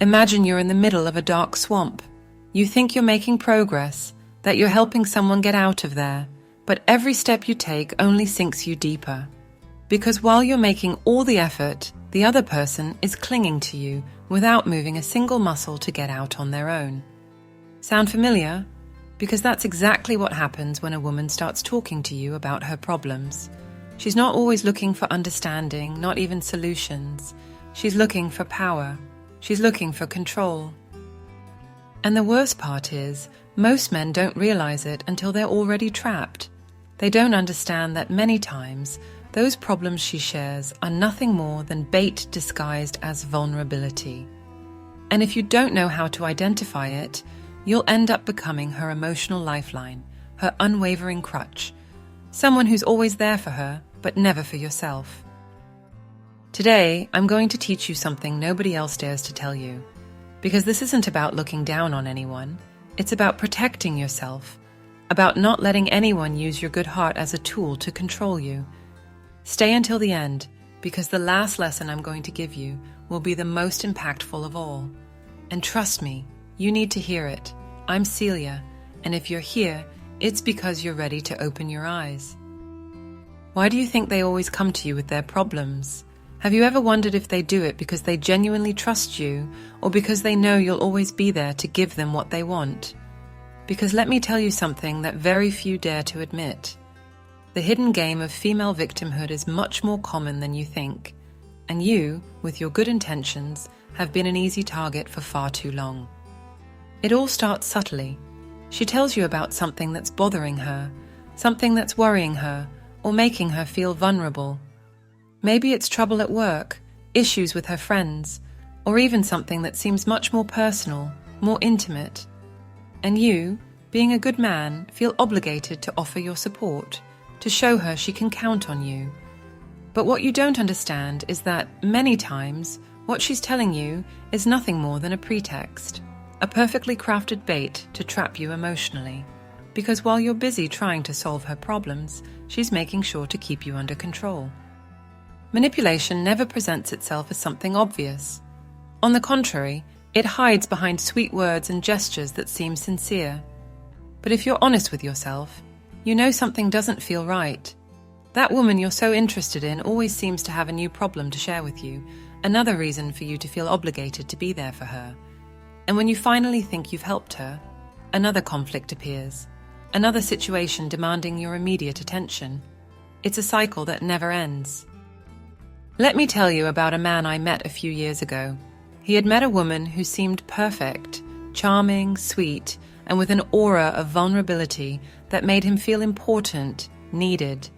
Imagine you're in the middle of a dark swamp. You think you're making progress, that you're helping someone get out of there, but every step you take only sinks you deeper. Because while you're making all the effort, the other person is clinging to you without moving a single muscle to get out on their own. Sound familiar? Because that's exactly what happens when a woman starts talking to you about her problems. She's not always looking for understanding, not even solutions. She's looking for power. She's looking for control. And the worst part is, most men don't realize it until they're already trapped. They don't understand that many times, those problems she shares are nothing more than bait disguised as vulnerability. And if you don't know how to identify it, you'll end up becoming her emotional lifeline, her unwavering crutch, someone who's always there for her, but never for yourself. Today, I'm going to teach you something nobody else dares to tell you. Because this isn't about looking down on anyone, it's about protecting yourself, about not letting anyone use your good heart as a tool to control you. Stay until the end, because the last lesson I'm going to give you will be the most impactful of all. And trust me, you need to hear it. I'm Celia, and if you're here, it's because you're ready to open your eyes. Why do you think they always come to you with their problems? Have you ever wondered if they do it because they genuinely trust you, or because they know you'll always be there to give them what they want? Because let me tell you something that very few dare to admit. The hidden game of female victimhood is much more common than you think, and you, with your good intentions, have been an easy target for far too long. It all starts subtly. She tells you about something that's bothering her, something that's worrying her, or making her feel vulnerable. Maybe it's trouble at work, issues with her friends, or even something that seems much more personal, more intimate. And you, being a good man, feel obligated to offer your support, to show her she can count on you. But what you don't understand is that, many times, what she's telling you is nothing more than a pretext, a perfectly crafted bait to trap you emotionally. Because while you're busy trying to solve her problems, she's making sure to keep you under control. Manipulation never presents itself as something obvious. On the contrary, it hides behind sweet words and gestures that seem sincere. But if you're honest with yourself, you know something doesn't feel right. That woman you're so interested in always seems to have a new problem to share with you, another reason for you to feel obligated to be there for her. And when you finally think you've helped her, another conflict appears, another situation demanding your immediate attention. It's a cycle that never ends. Let me tell you about a man I met a few years ago. He had met a woman who seemed perfect, charming, sweet, and with an aura of vulnerability that made him feel important, needed.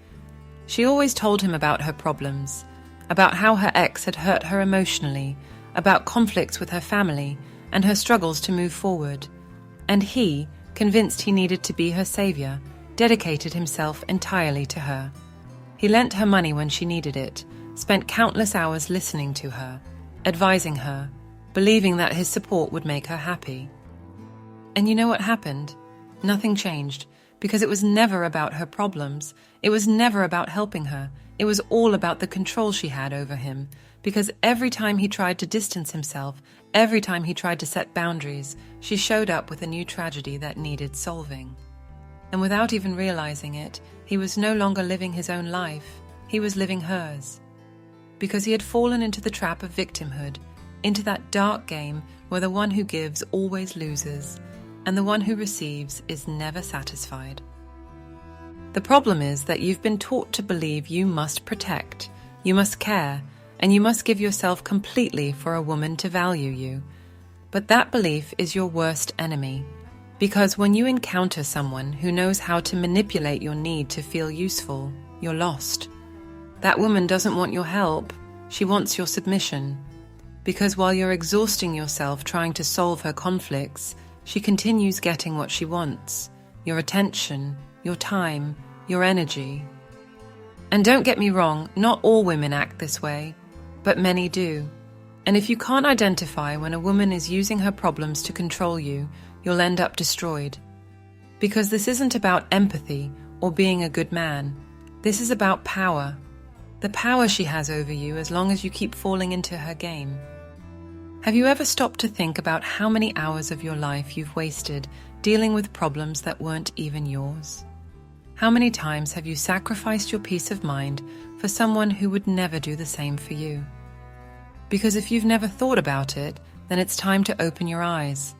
She always told him about her problems, about how her ex had hurt her emotionally, about conflicts with her family, and her struggles to move forward. And he, convinced he needed to be her savior, dedicated himself entirely to her. He lent her money when she needed it, spent countless hours listening to her, advising her, believing that his support would make her happy. And you know what happened? Nothing changed, because it was never about her problems. It was never about helping her. It was all about the control she had over him, because every time he tried to distance himself, every time he tried to set boundaries, she showed up with a new tragedy that needed solving. And without even realizing it, he was no longer living his own life. He was living hers. Because he had fallen into the trap of victimhood, into that dark game where the one who gives always loses, and the one who receives is never satisfied. The problem is that you've been taught to believe you must protect, you must care, and you must give yourself completely for a woman to value you. But that belief is your worst enemy, because when you encounter someone who knows how to manipulate your need to feel useful, you're lost. That woman doesn't want your help, she wants your submission. Because while you're exhausting yourself trying to solve her conflicts, she continues getting what she wants, your attention, your time, your energy. And don't get me wrong, not all women act this way, but many do. And if you can't identify when a woman is using her problems to control you, you'll end up destroyed. Because this isn't about empathy or being a good man. This is about power. The power she has over you as long as you keep falling into her game. Have you ever stopped to think about how many hours of your life you've wasted dealing with problems that weren't even yours? How many times have you sacrificed your peace of mind for someone who would never do the same for you? Because if you've never thought about it, then it's time to open your eyes,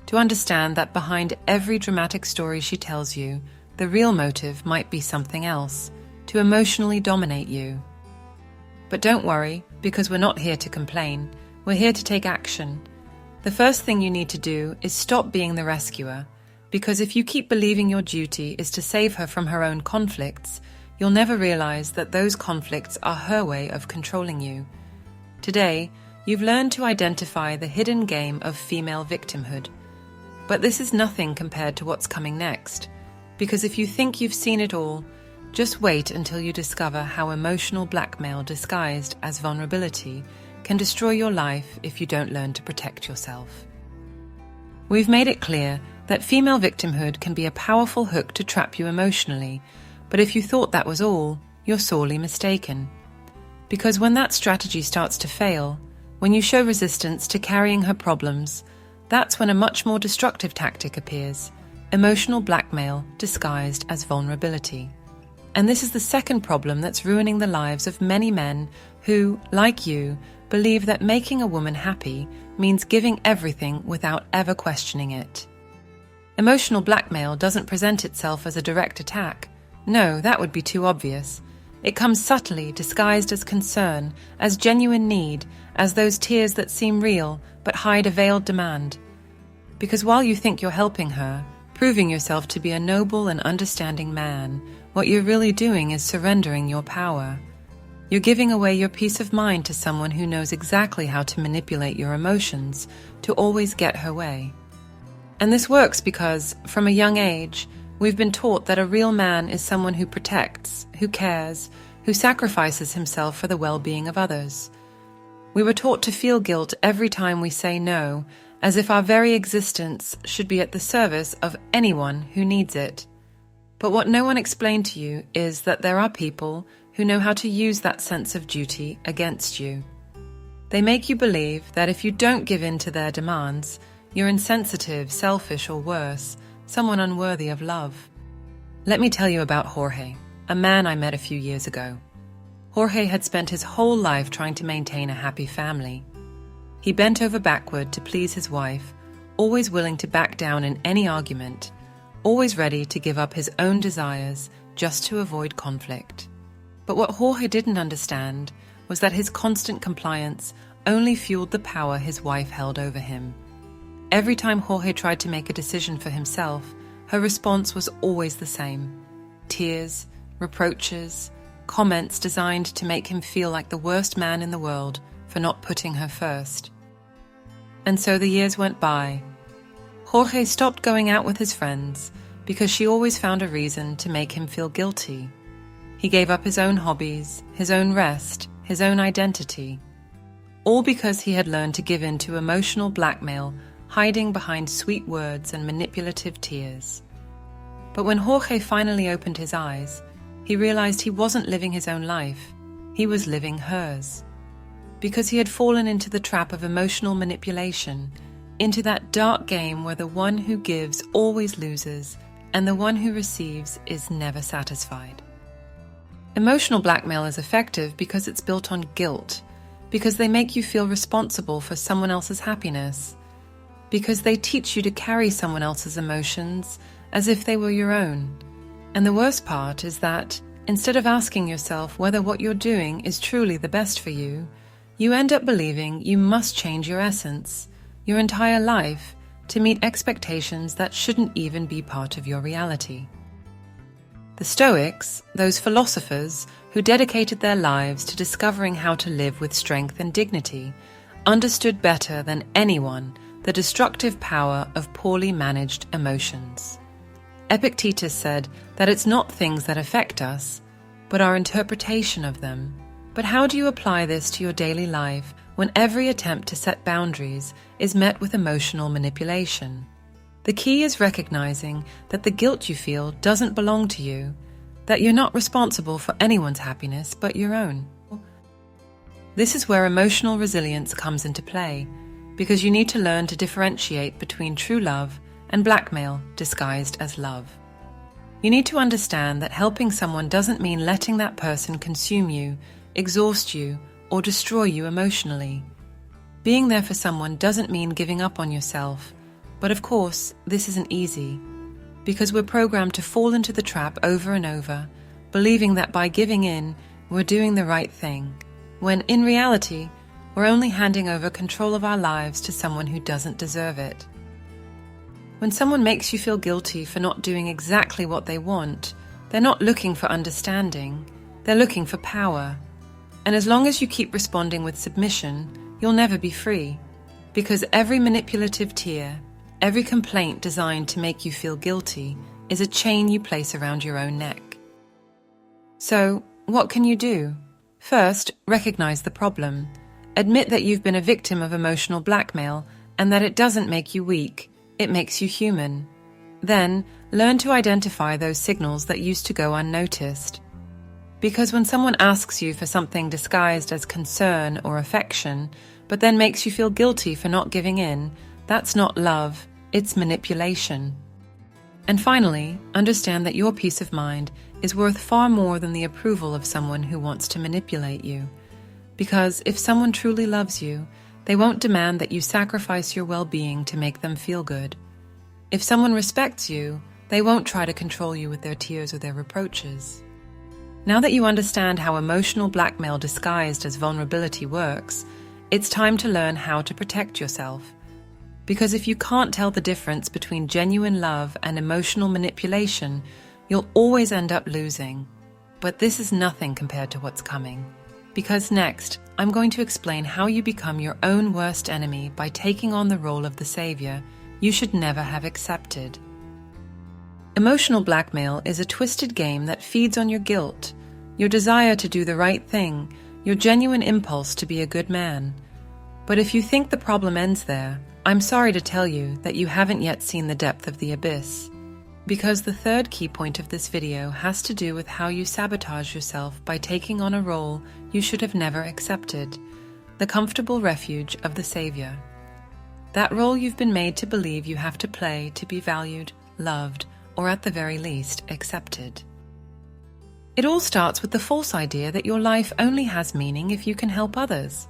to understand that behind every dramatic story she tells you, the real motive might be something else, to emotionally dominate you. But don't worry, because we're not here to complain. We're here to take action. The first thing you need to do is stop being the rescuer, because if you keep believing your duty is to save her from her own conflicts, you'll never realize that those conflicts are her way of controlling you. Today, you've learned to identify the hidden game of female victimhood. But this is nothing compared to what's coming next, because if you think you've seen it all, just wait until you discover how emotional blackmail disguised as vulnerability can destroy your life if you don't learn to protect yourself. We've made it clear that female victimhood can be a powerful hook to trap you emotionally, but if you thought that was all, you're sorely mistaken. Because when that strategy starts to fail, when you show resistance to carrying her problems, that's when a much more destructive tactic appears: emotional blackmail disguised as vulnerability. And this is the second problem that's ruining the lives of many men who, like you, believe that making a woman happy means giving everything without ever questioning it. Emotional blackmail doesn't present itself as a direct attack. No, that would be too obvious. It comes subtly, disguised as concern, as genuine need, as those tears that seem real but hide a veiled demand. Because while you think you're helping her, proving yourself to be a noble and understanding man, what you're really doing is surrendering your power. You're giving away your peace of mind to someone who knows exactly how to manipulate your emotions to always get her way. And this works because, from a young age, we've been taught that a real man is someone who protects, who cares, who sacrifices himself for the well-being of others. We were taught to feel guilt every time we say no, as if our very existence should be at the service of anyone who needs it. But what no one explained to you is that there are people who know how to use that sense of duty against you. They make you believe that if you don't give in to their demands, you're insensitive, selfish, or worse, someone unworthy of love. Let me tell you about Jorge, a man I met a few years ago. Jorge had spent his whole life trying to maintain a happy family. He bent over backward to please his wife, always willing to back down in any argument, always ready to give up his own desires just to avoid conflict. But what Jorge didn't understand was that his constant compliance only fueled the power his wife held over him. Every time Jorge tried to make a decision for himself, her response was always the same: tears, reproaches, comments designed to make him feel like the worst man in the world for not putting her first. And so the years went by. Jorge stopped going out with his friends because she always found a reason to make him feel guilty. He gave up his own hobbies, his own rest, his own identity, all because he had learned to give in to emotional blackmail, hiding behind sweet words and manipulative tears. But when Jorge finally opened his eyes, he realized he wasn't living his own life, he was living hers. Because he had fallen into the trap of emotional manipulation, into that dark game where the one who gives always loses, and the one who receives is never satisfied. Emotional blackmail is effective because it's built on guilt, because they make you feel responsible for someone else's happiness, because they teach you to carry someone else's emotions as if they were your own. And the worst part is that, instead of asking yourself whether what you're doing is truly the best for you, you end up believing you must change your essence, your entire life, to meet expectations that shouldn't even be part of your reality. The Stoics, those philosophers who dedicated their lives to discovering how to live with strength and dignity, understood better than anyone the destructive power of poorly managed emotions. Epictetus said that it's not things that affect us, but our interpretation of them. But how do you apply this to your daily life when every attempt to set boundaries is met with emotional manipulation? The key is recognizing that the guilt you feel doesn't belong to you, that you're not responsible for anyone's happiness but your own. This is where emotional resilience comes into play, because you need to learn to differentiate between true love and blackmail disguised as love. You need to understand that helping someone doesn't mean letting that person consume you, exhaust you, or destroy you emotionally. Being there for someone doesn't mean giving up on yourself, but of course, this isn't easy, because we're programmed to fall into the trap over and over, believing that by giving in, we're doing the right thing, when in reality, we're only handing over control of our lives to someone who doesn't deserve it. When someone makes you feel guilty for not doing exactly what they want, they're not looking for understanding, they're looking for power. And as long as you keep responding with submission, you'll never be free, because every manipulative tear, every complaint designed to make you feel guilty is a chain you place around your own neck. So, what can you do? First, recognize the problem. Admit that you've been a victim of emotional blackmail and that it doesn't make you weak, it makes you human. Then, learn to identify those signals that used to go unnoticed. Because when someone asks you for something disguised as concern or affection, but then makes you feel guilty for not giving in, that's not love, it's manipulation. And finally, understand that your peace of mind is worth far more than the approval of someone who wants to manipulate you. Because if someone truly loves you, they won't demand that you sacrifice your well-being to make them feel good. If someone respects you, they won't try to control you with their tears or their reproaches. Now that you understand how emotional blackmail disguised as vulnerability works, it's time to learn how to protect yourself. Because if you can't tell the difference between genuine love and emotional manipulation, you'll always end up losing. But this is nothing compared to what's coming. Because next, I'm going to explain how you become your own worst enemy by taking on the role of the savior you should never have accepted. Emotional blackmail is a twisted game that feeds on your guilt, your desire to do the right thing, your genuine impulse to be a good man. But if you think the problem ends there, I'm sorry to tell you that you haven't yet seen the depth of the abyss. Because the third key point of this video has to do with how you sabotage yourself by taking on a role you should have never accepted, the comfortable refuge of the savior. That role you've been made to believe you have to play to be valued, loved, or at the very least, accepted. It all starts with the false idea that your life only has meaning if you can help others.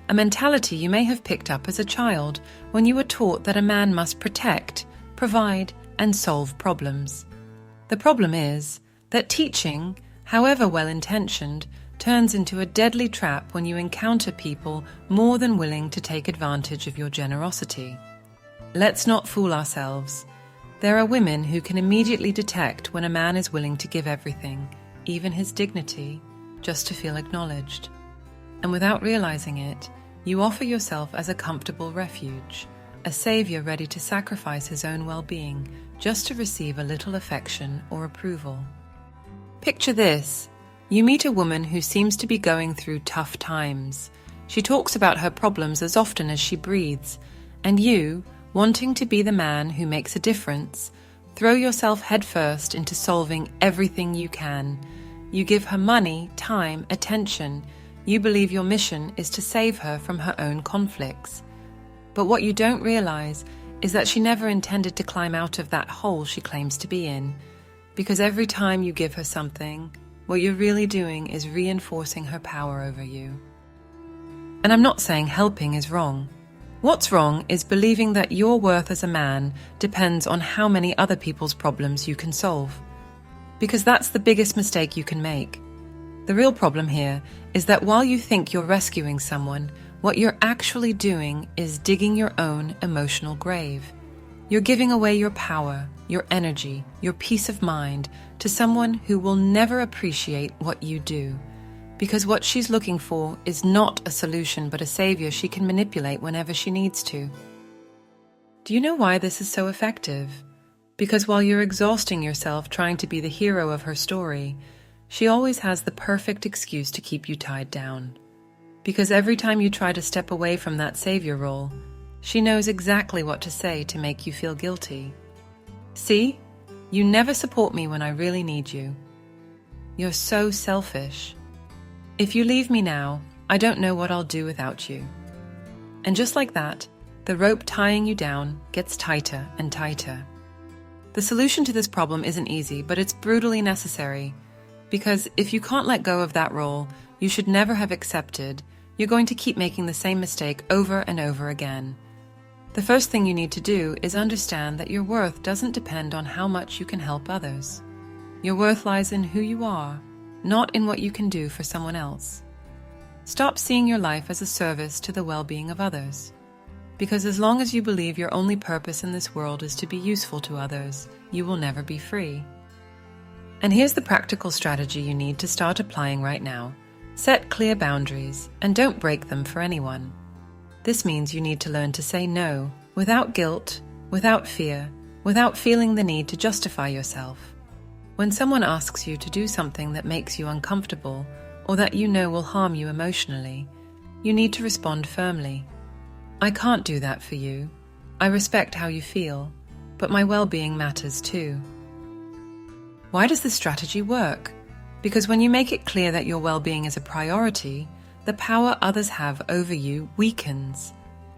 A mentality you may have picked up as a child when you were taught that a man must protect, provide, and solve problems. The problem is that teaching, however well-intentioned, turns into a deadly trap when you encounter people more than willing to take advantage of your generosity. Let's not fool ourselves. There are women who can immediately detect when a man is willing to give everything, even his dignity, just to feel acknowledged. And without realizing it, you offer yourself as a comfortable refuge, a savior ready to sacrifice his own well-being just to receive a little affection or approval. Picture this. You meet a woman who seems to be going through tough times. She talks about her problems as often as she breathes, and you, wanting to be the man who makes a difference, throw yourself headfirst into solving everything you can. You give her money, time, attention. You believe your mission is to save her from her own conflicts. But what you don't realize is that she never intended to climb out of that hole she claims to be in, because every time you give her something, what you're really doing is reinforcing her power over you. And I'm not saying helping is wrong. What's wrong is believing that your worth as a man depends on how many other people's problems you can solve. Because that's the biggest mistake you can make. The real problem here is that while you think you're rescuing someone, what you're actually doing is digging your own emotional grave. You're giving away your power, your energy, your peace of mind to someone who will never appreciate what you do. Because what she's looking for is not a solution but a savior she can manipulate whenever she needs to. Do you know why this is so effective? Because while you're exhausting yourself trying to be the hero of her story, she always has the perfect excuse to keep you tied down. Because every time you try to step away from that savior role, she knows exactly what to say to make you feel guilty. See? You never support me when I really need you. You're so selfish. If you leave me now, I don't know what I'll do without you. And just like that, the rope tying you down gets tighter and tighter. The solution to this problem isn't easy, but it's brutally necessary. Because if you can't let go of that role you should never have accepted, you're going to keep making the same mistake over and over again. The first thing you need to do is understand that your worth doesn't depend on how much you can help others. Your worth lies in who you are, not in what you can do for someone else. Stop seeing your life as a service to the well-being of others. Because as long as you believe your only purpose in this world is to be useful to others, you will never be free. And here's the practical strategy you need to start applying right now. Set clear boundaries and don't break them for anyone. This means you need to learn to say no without guilt, without fear, without feeling the need to justify yourself. When someone asks you to do something that makes you uncomfortable or that you know will harm you emotionally, you need to respond firmly. I can't do that for you. I respect how you feel, but my well-being matters too. Why does this strategy work? Because when you make it clear that your well-being is a priority, the power others have over you weakens.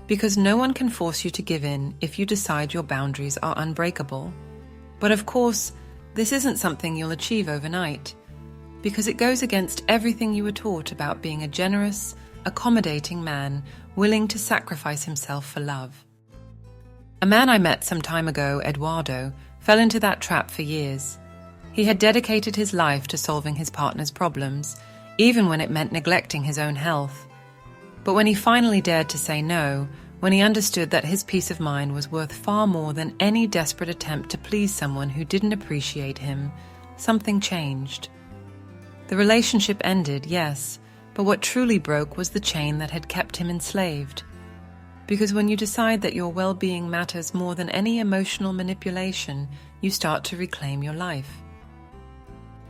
Because no one can force you to give in if you decide your boundaries are unbreakable. But of course, this isn't something you'll achieve overnight, because it goes against everything you were taught about being a generous, accommodating man willing to sacrifice himself for love. A man I met some time ago, Eduardo, fell into that trap for years. He had dedicated his life to solving his partner's problems, even when it meant neglecting his own health. But when he finally dared to say no, when he understood that his peace of mind was worth far more than any desperate attempt to please someone who didn't appreciate him, something changed. The relationship ended, yes, but what truly broke was the chain that had kept him enslaved. Because when you decide that your well-being matters more than any emotional manipulation, you start to reclaim your life.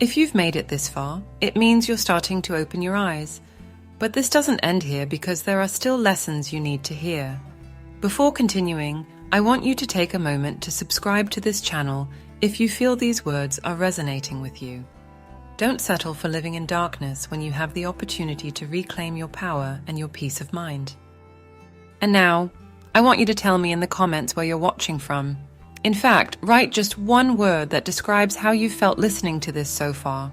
If you've made it this far, it means you're starting to open your eyes. But this doesn't end here because there are still lessons you need to hear. Before continuing, I want you to take a moment to subscribe to this channel if you feel these words are resonating with you. Don't settle for living in darkness when you have the opportunity to reclaim your power and your peace of mind. And now, I want you to tell me in the comments where you're watching from. In fact, write just one word that describes how you felt listening to this so far.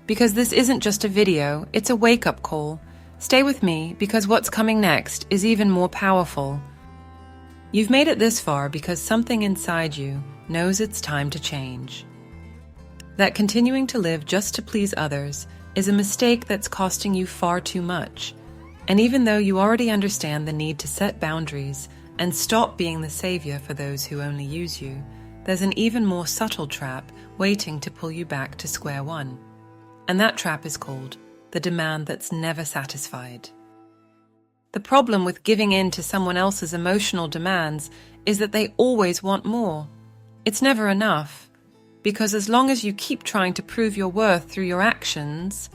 Because this isn't just a video, it's a wake-up call. Stay with me because what's coming next is even more powerful. You've made it this far because something inside you knows it's time to change. That continuing to live just to please others is a mistake that's costing you far too much. And even though you already understand the need to set boundaries and stop being the savior for those who only use you, there's an even more subtle trap waiting to pull you back to square one. And that trap is called the demand that's never satisfied. The problem with giving in to someone else's emotional demands is that they always want more. It's never enough. Because as long as you keep trying to prove your worth through your actions,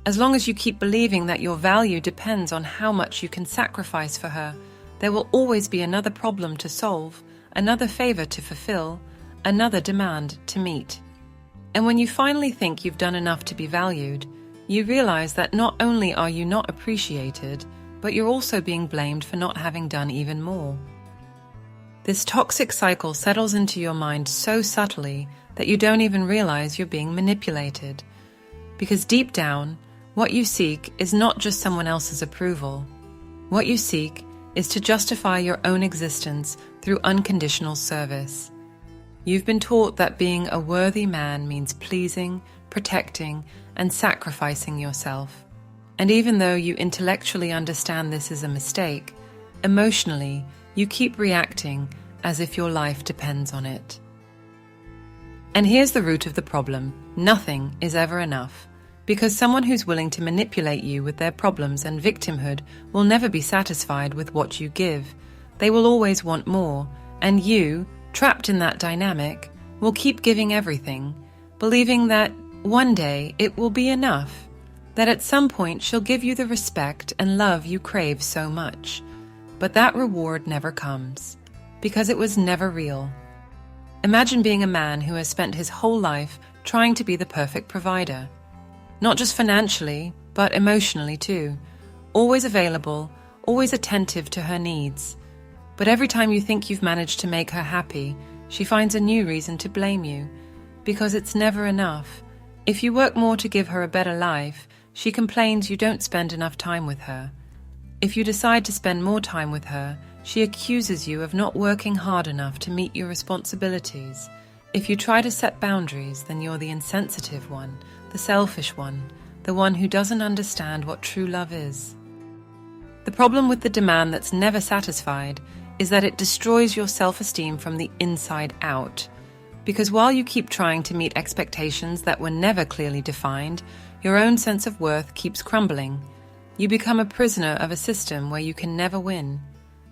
as long as you keep believing that your value depends on how much you can sacrifice for her, there will always be another problem to solve, another favor to fulfill, another demand to meet. And when you finally think you've done enough to be valued, you realize that not only are you not appreciated, but you're also being blamed for not having done even more. This toxic cycle settles into your mind so subtly that you don't even realize you're being manipulated. Because deep down, what you seek is not just someone else's approval. What you seek is to justify your own existence through unconditional service. You've been taught that being a worthy man means pleasing, protecting, and sacrificing yourself. And even though you intellectually understand this is a mistake, emotionally, you keep reacting as if your life depends on it. And here's the root of the problem. Nothing is ever enough. Because someone who's willing to manipulate you with their problems and victimhood will never be satisfied with what you give. They will always want more. And you, trapped in that dynamic, will keep giving everything, believing that one day it will be enough. That at some point she'll give you the respect and love you crave so much. But that reward never comes. Because it was never real. Imagine being a man who has spent his whole life trying to be the perfect provider. Not just financially, but emotionally too. Always available, always attentive to her needs. But every time you think you've managed to make her happy, she finds a new reason to blame you, because it's never enough. If you work more to give her a better life, she complains you don't spend enough time with her. If you decide to spend more time with her, she accuses you of not working hard enough to meet your responsibilities. If you try to set boundaries, then you're the insensitive one, the selfish one, the one who doesn't understand what true love is. The problem with the demand that's never satisfied is that it destroys your self-esteem from the inside out. Because while you keep trying to meet expectations that were never clearly defined, your own sense of worth keeps crumbling. You become a prisoner of a system where you can never win.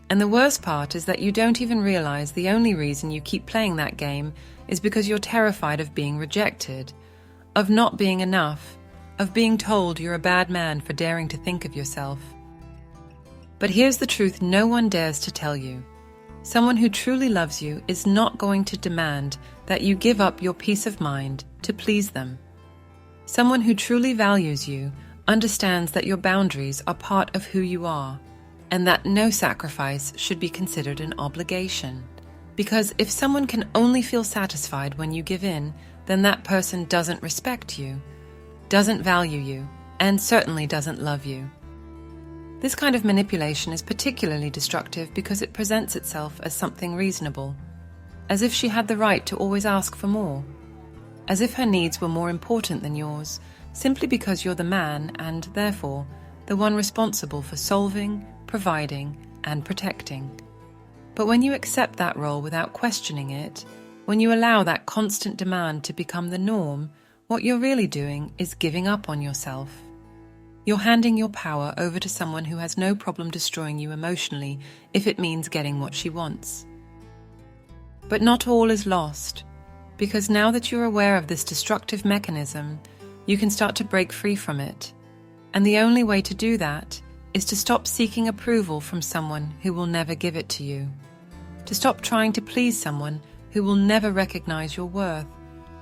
And the worst part is that you don't even realize the only reason you keep playing that game is because you're terrified of being rejected, of not being enough, of being told you're a bad man for daring to think of yourself. But here's the truth no one dares to tell you. Someone who truly loves you is not going to demand that you give up your peace of mind to please them. Someone who truly values you understands that your boundaries are part of who you are, and that no sacrifice should be considered an obligation. Because if someone can only feel satisfied when you give in, then that person doesn't respect you, doesn't value you, and certainly doesn't love you. This kind of manipulation is particularly destructive because it presents itself as something reasonable, as if she had the right to always ask for more, as if her needs were more important than yours, simply because you're the man and, therefore, the one responsible for solving, providing, and protecting. But when you accept that role without questioning it, when you allow that constant demand to become the norm, what you're really doing is giving up on yourself. You're handing your power over to someone who has no problem destroying you emotionally if it means getting what she wants. But not all is lost, because now that you're aware of this destructive mechanism, you can start to break free from it. And the only way to do that is to stop seeking approval from someone who will never give it to you. To stop trying to please someone who will never recognize your worth,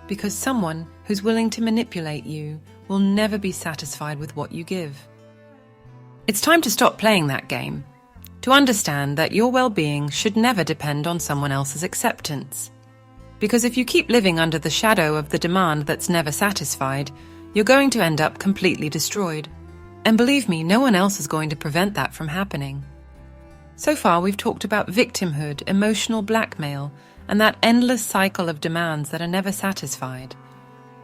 because someone who's willing to manipulate you will never be satisfied with what you give. It's time to stop playing that game, to understand that your well-being should never depend on someone else's acceptance. Because if you keep living under the shadow of the demand that's never satisfied, you're going to end up completely destroyed. And believe me, no one else is going to prevent that from happening. So far, we've talked about victimhood, emotional blackmail, and that endless cycle of demands that are never satisfied.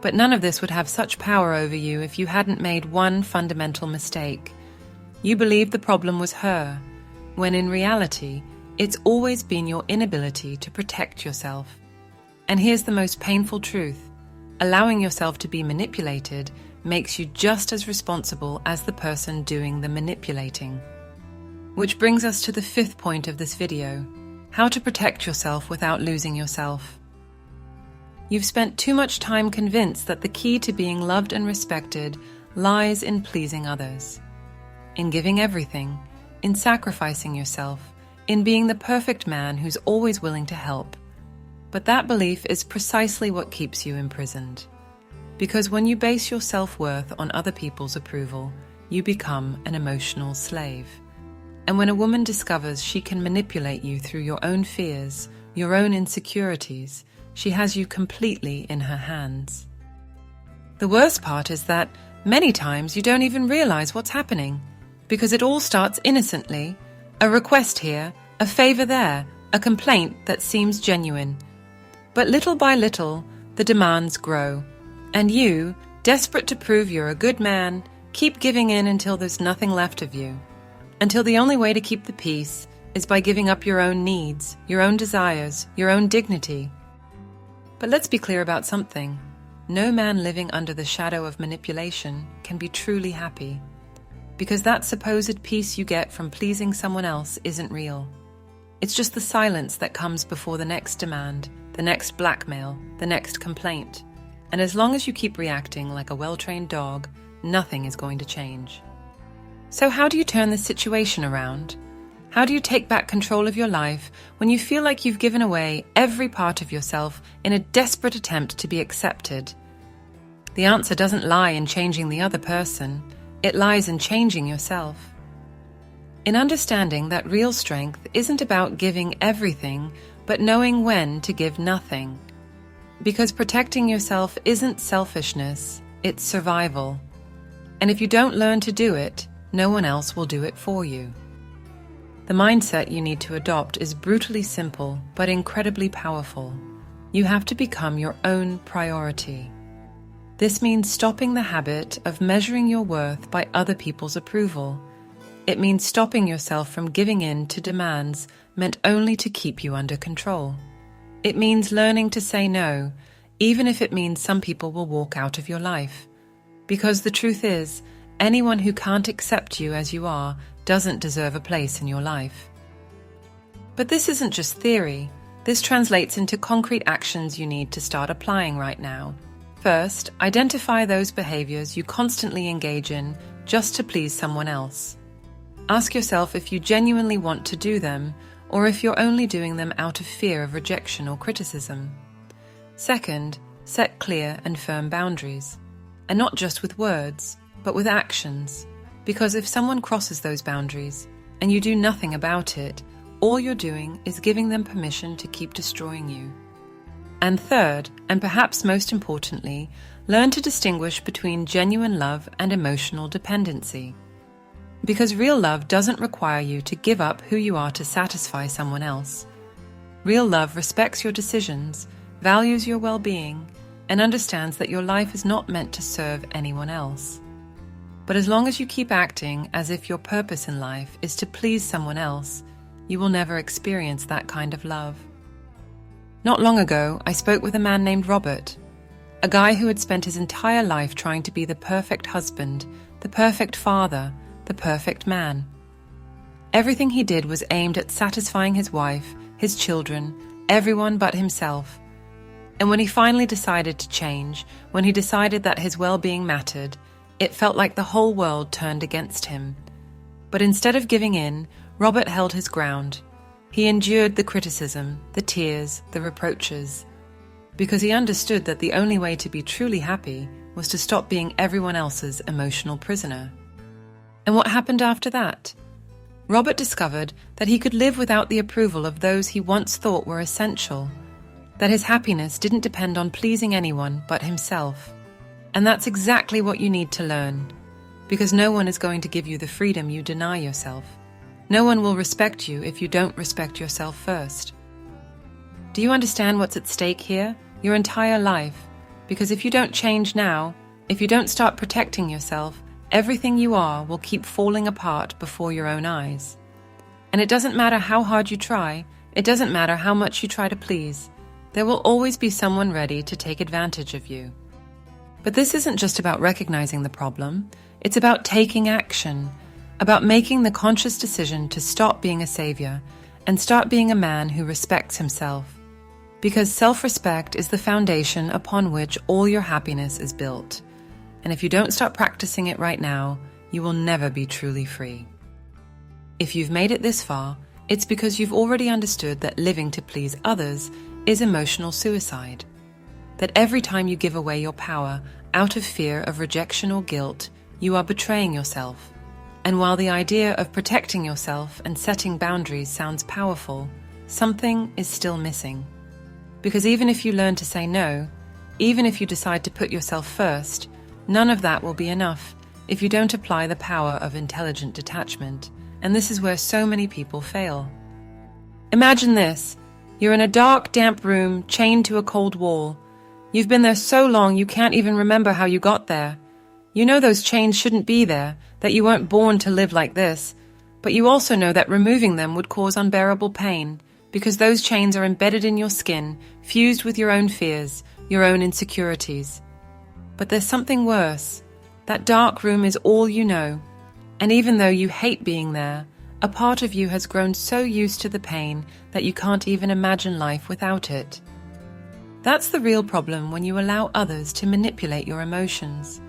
But none of this would have such power over you if you hadn't made one fundamental mistake. You believed the problem was her, when in reality, it's always been your inability to protect yourself. And here's the most painful truth. Allowing yourself to be manipulated makes you just as responsible as the person doing the manipulating. Which brings us to the fifth point of this video: how to protect yourself without losing yourself. You've spent too much time convinced that the key to being loved and respected lies in pleasing others, in giving everything, in sacrificing yourself, in being the perfect man who's always willing to help. But that belief is precisely what keeps you imprisoned. Because when you base your self-worth on other people's approval, you become an emotional slave. And when a woman discovers she can manipulate you through your own fears, your own insecurities, she has you completely in her hands. The worst part is that many times you don't even realize what's happening, because it all starts innocently, a request here, a favor there, a complaint that seems genuine. But little by little, the demands grow, and you, desperate to prove you're a good man, keep giving in until there's nothing left of you, until the only way to keep the peace is by giving up your own needs, your own desires, your own dignity. But let's be clear about something. No man living under the shadow of manipulation can be truly happy, because that supposed peace you get from pleasing someone else isn't real. It's just the silence that comes before the next demand, the next blackmail, the next complaint. And as long as you keep reacting like a well-trained dog, nothing is going to change. So how do you turn this situation around? How do you take back control of your life when you feel like you've given away every part of yourself in a desperate attempt to be accepted? The answer doesn't lie in changing the other person. It lies in changing yourself. in understanding that real strength isn't about giving everything, but knowing when to give nothing. Because protecting yourself isn't selfishness, it's survival. And if you don't learn to do it, no one else will do it for you. The mindset you need to adopt is brutally simple, but incredibly powerful. You have to become your own priority. This means stopping the habit of measuring your worth by other people's approval. It means stopping yourself from giving in to demands meant only to keep you under control. It means learning to say no, even if it means some people will walk out of your life. Because the truth is, anyone who can't accept you as you are doesn't deserve a place in your life. But this isn't just theory. This translates into concrete actions you need to start applying right now. First, identify those behaviors you constantly engage in just to please someone else. Ask yourself if you genuinely want to do them, or if you're only doing them out of fear of rejection or criticism. Second, set clear and firm boundaries. And not just with words, but with actions. Because if someone crosses those boundaries, and you do nothing about it, all you're doing is giving them permission to keep destroying you. And third, and perhaps most importantly, learn to distinguish between genuine love and emotional dependency. Because real love doesn't require you to give up who you are to satisfy someone else. Real love respects your decisions, values your well-being, and understands that your life is not meant to serve anyone else. But as long as you keep acting as if your purpose in life is to please someone else, you will never experience that kind of love. Not long ago, I spoke with a man named Robert, a guy who had spent his entire life trying to be the perfect husband, the perfect father, the perfect man. Everything he did was aimed at satisfying his wife, his children, everyone but himself. And when he finally decided to change, when he decided that his well-being mattered, it felt like the whole world turned against him. But instead of giving in, Robert held his ground. He endured the criticism, the tears, the reproaches, because he understood that the only way to be truly happy was to stop being everyone else's emotional prisoner. And what happened after that? Robert discovered that he could live without the approval of those he once thought were essential, that his happiness didn't depend on pleasing anyone but himself. And that's exactly what you need to learn, because no one is going to give you the freedom you deny yourself. No one will respect you if you don't respect yourself first. Do you understand what's at stake here? Your entire life. Because if you don't change now, if you don't start protecting yourself, everything you are will keep falling apart before your own eyes. And it doesn't matter how hard you try, it doesn't matter how much you try to please, there will always be someone ready to take advantage of you. But this isn't just about recognizing the problem, it's about taking action, about making the conscious decision to stop being a savior and start being a man who respects himself. Because self-respect is the foundation upon which all your happiness is built. And if you don't start practicing it right now, you will never be truly free. If you've made it this far, it's because you've already understood that living to please others is emotional suicide. That every time you give away your power out of fear of rejection or guilt, you are betraying yourself. And while the idea of protecting yourself and setting boundaries sounds powerful, something is still missing. Because even if you learn to say no, even if you decide to put yourself first, none of that will be enough if you don't apply the power of intelligent detachment. And this is where so many people fail. Imagine this. You're in a dark, damp room, chained to a cold wall. You've been there so long you can't even remember how you got there. You know those chains shouldn't be there, that you weren't born to live like this, but you also know that removing them would cause unbearable pain, because those chains are embedded in your skin, fused with your own fears, your own insecurities. But there's something worse. That dark room is all you know, and even though you hate being there, a part of you has grown so used to the pain that you can't even imagine life without it. That's the real problem when you allow others to manipulate your emotions.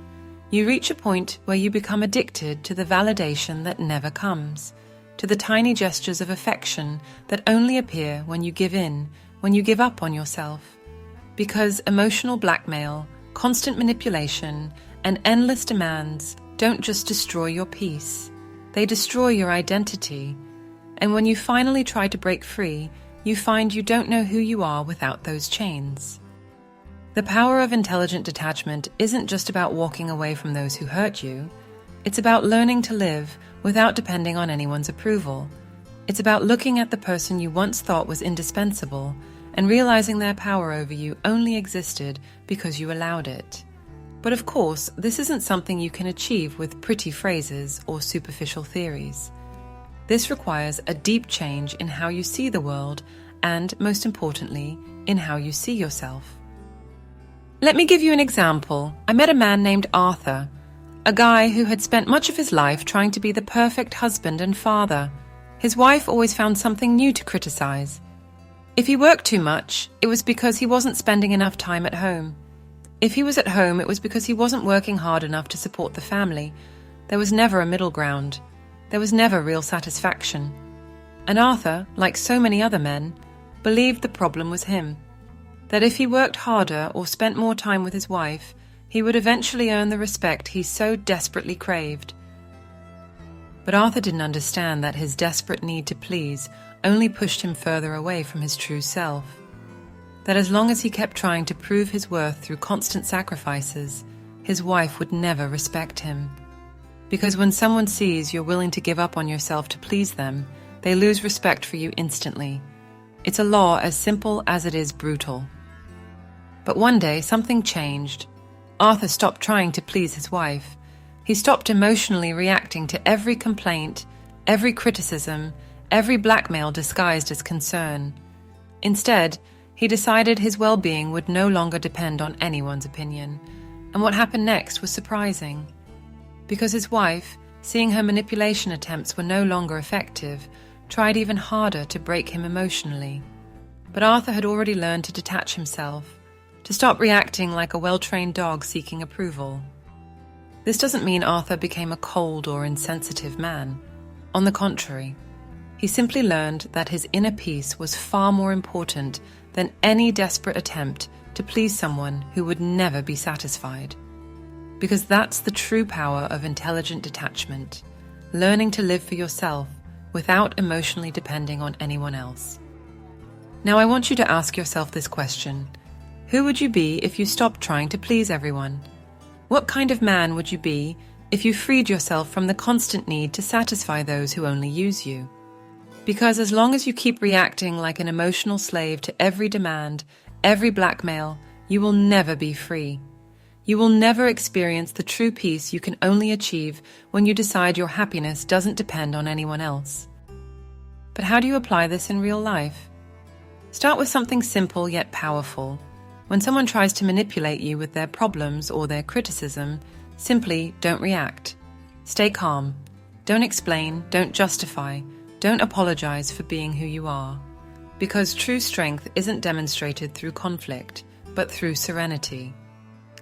You reach a point where you become addicted to the validation that never comes, to the tiny gestures of affection that only appear when you give in, when you give up on yourself. Because emotional blackmail, constant manipulation, and endless demands don't just destroy your peace. They destroy your identity. And when you finally try to break free, you find you don't know who you are without those chains. The power of intelligent detachment isn't just about walking away from those who hurt you. It's about learning to live without depending on anyone's approval. It's about looking at the person you once thought was indispensable and realizing their power over you only existed because you allowed it. But of course, this isn't something you can achieve with pretty phrases or superficial theories. This requires a deep change in how you see the world and, most importantly, in how you see yourself. Let me give you an example. I met a man named Arthur, a guy who had spent much of his life trying to be the perfect husband and father. His wife always found something new to criticize. If he worked too much, it was because he wasn't spending enough time at home. If he was at home, it was because he wasn't working hard enough to support the family. There was never a middle ground. There was never real satisfaction. And Arthur, like so many other men, believed the problem was him. That if he worked harder or spent more time with his wife, he would eventually earn the respect he so desperately craved. But Arthur didn't understand that his desperate need to please only pushed him further away from his true self. That as long as he kept trying to prove his worth through constant sacrifices, his wife would never respect him. Because when someone sees you're willing to give up on yourself to please them, they lose respect for you instantly. It's a law as simple as it is brutal. But one day, something changed. Arthur stopped trying to please his wife. He stopped emotionally reacting to every complaint, every criticism, every blackmail disguised as concern. Instead, he decided his well-being would no longer depend on anyone's opinion. And what happened next was surprising. Because his wife, seeing her manipulation attempts were no longer effective, tried even harder to break him emotionally. But Arthur had already learned to detach himself, to stop reacting like a well-trained dog seeking approval. This doesn't mean Arthur became a cold or insensitive man. On the contrary, he simply learned that his inner peace was far more important than any desperate attempt to please someone who would never be satisfied. Because that's the true power of intelligent detachment, learning to live for yourself without emotionally depending on anyone else. Now I want you to ask yourself this question. Who would you be if you stopped trying to please everyone? What kind of man would you be if you freed yourself from the constant need to satisfy those who only use you? Because as long as you keep reacting like an emotional slave to every demand, every blackmail, you will never be free. You will never experience the true peace you can only achieve when you decide your happiness doesn't depend on anyone else. But how do you apply this in real life? Start with something simple yet powerful. When someone tries to manipulate you with their problems or their criticism, simply don't react. Stay calm. Don't explain, don't justify, don't apologize for being who you are. Because true strength isn't demonstrated through conflict, but through serenity.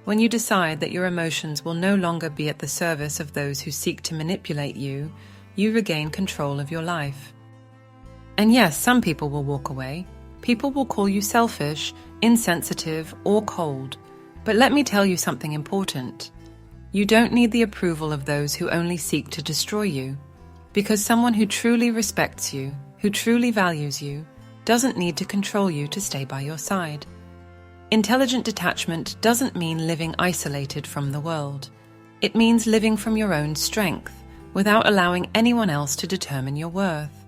When you decide that your emotions will no longer be at the service of those who seek to manipulate you, you regain control of your life. And yes, some people will walk away. People will call you selfish, insensitive, or cold. But let me tell you something important. You don't need the approval of those who only seek to destroy you. Because someone who truly respects you, who truly values you, doesn't need to control you to stay by your side. Intelligent detachment doesn't mean living isolated from the world. It means living from your own strength, without allowing anyone else to determine your worth.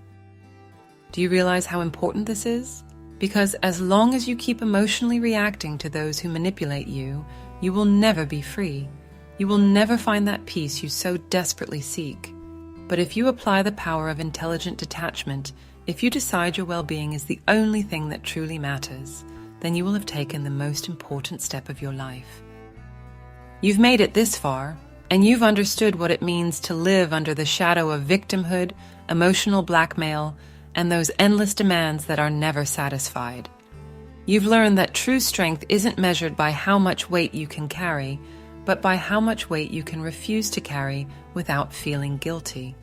Do you realize how important this is? Because as long as you keep emotionally reacting to those who manipulate you, you will never be free. You will never find that peace you so desperately seek. But if you apply the power of intelligent detachment, if you decide your well-being is the only thing that truly matters, then you will have taken the most important step of your life. You've made it this far, and you've understood what it means to live under the shadow of victimhood, emotional blackmail, and those endless demands that are never satisfied. You've learned that true strength isn't measured by how much weight you can carry, but by how much weight you can refuse to carry without feeling guilty.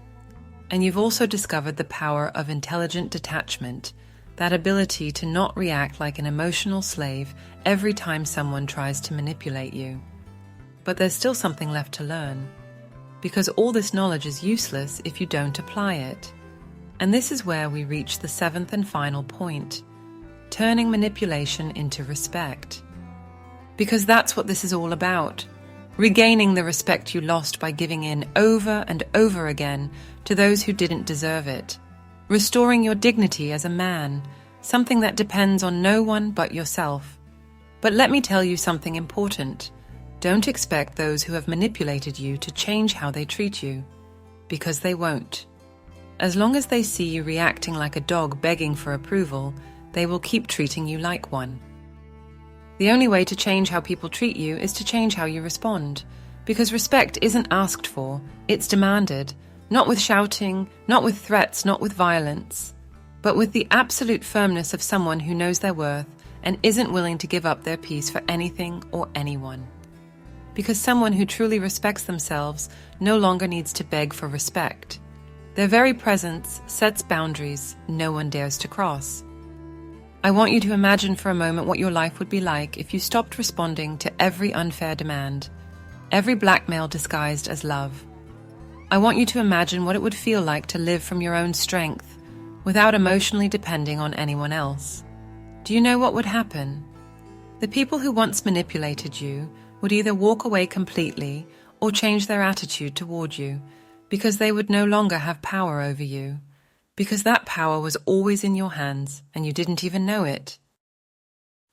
And you've also discovered the power of intelligent detachment, that ability to not react like an emotional slave every time someone tries to manipulate you. But there's still something left to learn. because all this knowledge is useless if you don't apply it. And this is where we reach the seventh and final point, turning manipulation into respect. Because that's what this is all about, regaining the respect you lost by giving in over and over again to those who didn't deserve it, restoring your dignity as a man, something that depends on no one but yourself. But let me tell you something important. Don't expect those who have manipulated you to change how they treat you, because they won't. As long as they see you reacting like a dog begging for approval, they will keep treating you like one. The only way to change how people treat you is to change how you respond, because respect isn't asked for, it's demanded, not with shouting, not with threats, not with violence, but with the absolute firmness of someone who knows their worth and isn't willing to give up their peace for anything or anyone. Because someone who truly respects themselves no longer needs to beg for respect. Their very presence sets boundaries no one dares to cross. I want you to imagine for a moment what your life would be like if you stopped responding to every unfair demand, every blackmail disguised as love. I want you to imagine what it would feel like to live from your own strength, without emotionally depending on anyone else. Do you know what would happen? The people who once manipulated you would either walk away completely or change their attitude toward you, because they would no longer have power over you, because that power was always in your hands and you didn't even know it.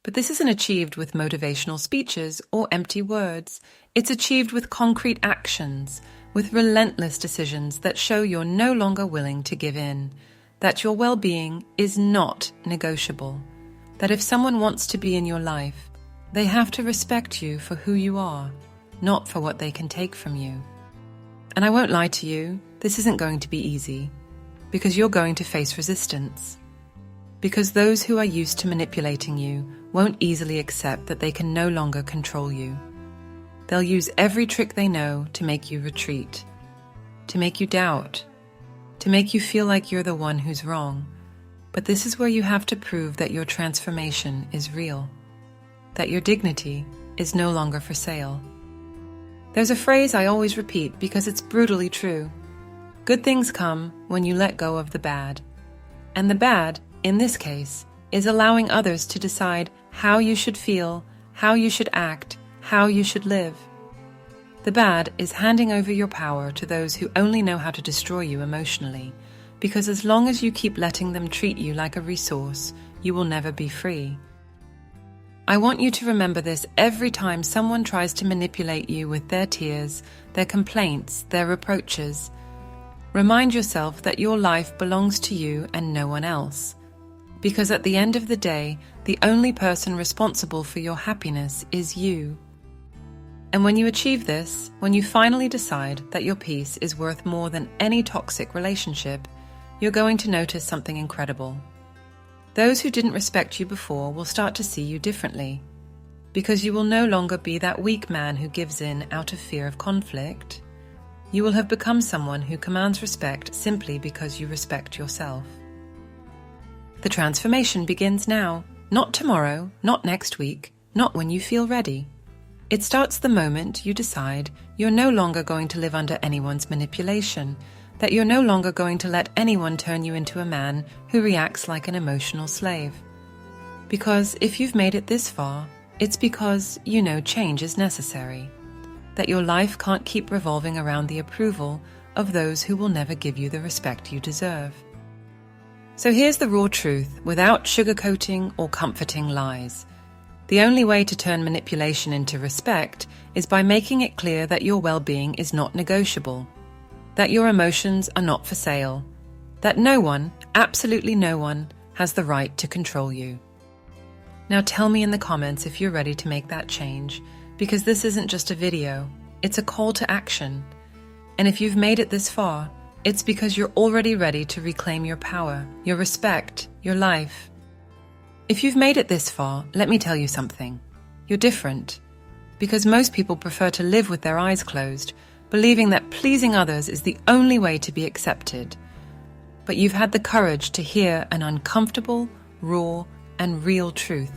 But this isn't achieved with motivational speeches or empty words. It's achieved with concrete actions, with relentless decisions that show you're no longer willing to give in, that your well-being is not negotiable, that if someone wants to be in your life, they have to respect you for who you are, not for what they can take from you. And I won't lie to you, this isn't going to be easy, because you're going to face resistance. Because those who are used to manipulating you won't easily accept that they can no longer control you. They'll use every trick they know to make you retreat, to make you doubt, to make you feel like you're the one who's wrong. But this is where you have to prove that your transformation is real, that your dignity is no longer for sale. There's a phrase I always repeat because it's brutally true. Good things come when you let go of the bad. And the bad, in this case, is allowing others to decide how you should feel, how you should act, how you should live. The bad is handing over your power to those who only know how to destroy you emotionally, because as long as you keep letting them treat you like a resource, you will never be free. I want you to remember this every time someone tries to manipulate you with their tears, their complaints, their reproaches. Remind yourself that your life belongs to you and no one else. Because at the end of the day, the only person responsible for your happiness is you. And when you achieve this, when you finally decide that your peace is worth more than any toxic relationship, you're going to notice something incredible. Those who didn't respect you before will start to see you differently, because you will no longer be that weak man who gives in out of fear of conflict. You will have become someone who commands respect simply because you respect yourself. The transformation begins now, not tomorrow, not next week, not when you feel ready. It starts the moment you decide you're no longer going to live under anyone's manipulation, that you're no longer going to let anyone turn you into a man who reacts like an emotional slave. Because if you've made it this far, it's because you know change is necessary, that your life can't keep revolving around the approval of those who will never give you the respect you deserve. So here's the raw truth, without sugarcoating or comforting lies. The only way to turn manipulation into respect is by making it clear that your well-being is not negotiable, that your emotions are not for sale, that no one, absolutely no one, has the right to control you. Now tell me in the comments if you're ready to make that change, because this isn't just a video, it's a call to action. And if you've made it this far, it's because you're already ready to reclaim your power, your respect, your life. If you've made it this far, let me tell you something. You're different. Because most people prefer to live with their eyes closed, believing that pleasing others is the only way to be accepted. But you've had the courage to hear an uncomfortable, raw, and real truth.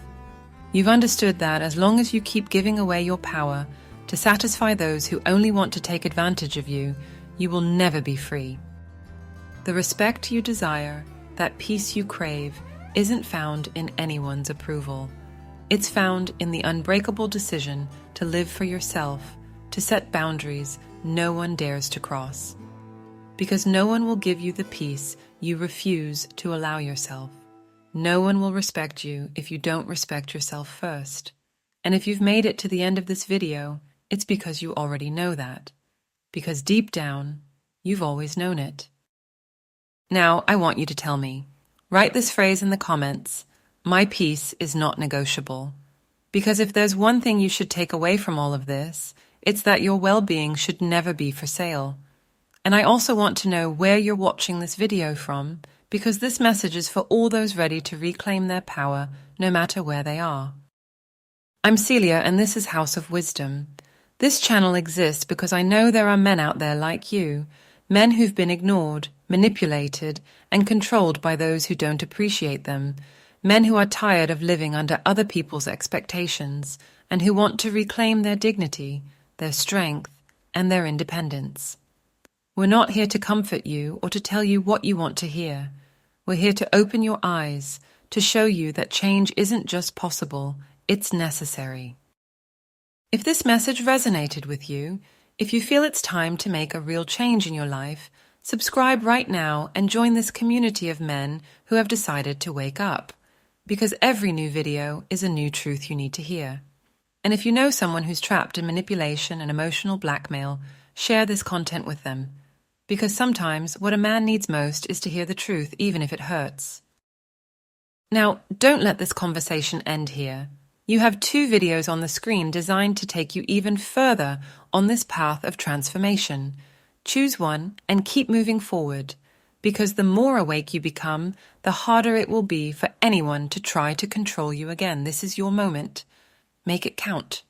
You've understood that as long as you keep giving away your power, to satisfy those who only want to take advantage of you, you will never be free. The respect you desire, that peace you crave, isn't found in anyone's approval. It's found in the unbreakable decision to live for yourself, to set boundaries no one dares to cross. Because no one will give you the peace you refuse to allow yourself. No one will respect you if you don't respect yourself first. And if you've made it to the end of this video, it's because you already know that. Because deep down, you've always known it. Now, I want you to tell me. Write this phrase in the comments: my peace is not negotiable. Because if there's one thing you should take away from all of this, it's that your well-being should never be for sale. And I also want to know where you're watching this video from, because this message is for all those ready to reclaim their power, no matter where they are. I'm Celia, and this is House of Wisdom. This channel exists because I know there are men out there like you, men who've been ignored, manipulated, and controlled by those who don't appreciate them, men who are tired of living under other people's expectations, and who want to reclaim their dignity, their strength, and their independence. We're not here to comfort you or to tell you what you want to hear. We're here to open your eyes, to show you that change isn't just possible, it's necessary. If this message resonated with you, if you feel it's time to make a real change in your life, subscribe right now and join this community of men who have decided to wake up. Because every new video is a new truth you need to hear. And if you know someone who's trapped in manipulation and emotional blackmail, share this content with them. Because sometimes what a man needs most is to hear the truth, even if it hurts. Now, don't let this conversation end here. You have 2 videos on the screen designed to take you even further on this path of transformation. Choose one and keep moving forward, because the more awake you become, the harder it will be for anyone to try to control you again. This is your moment. Make it count.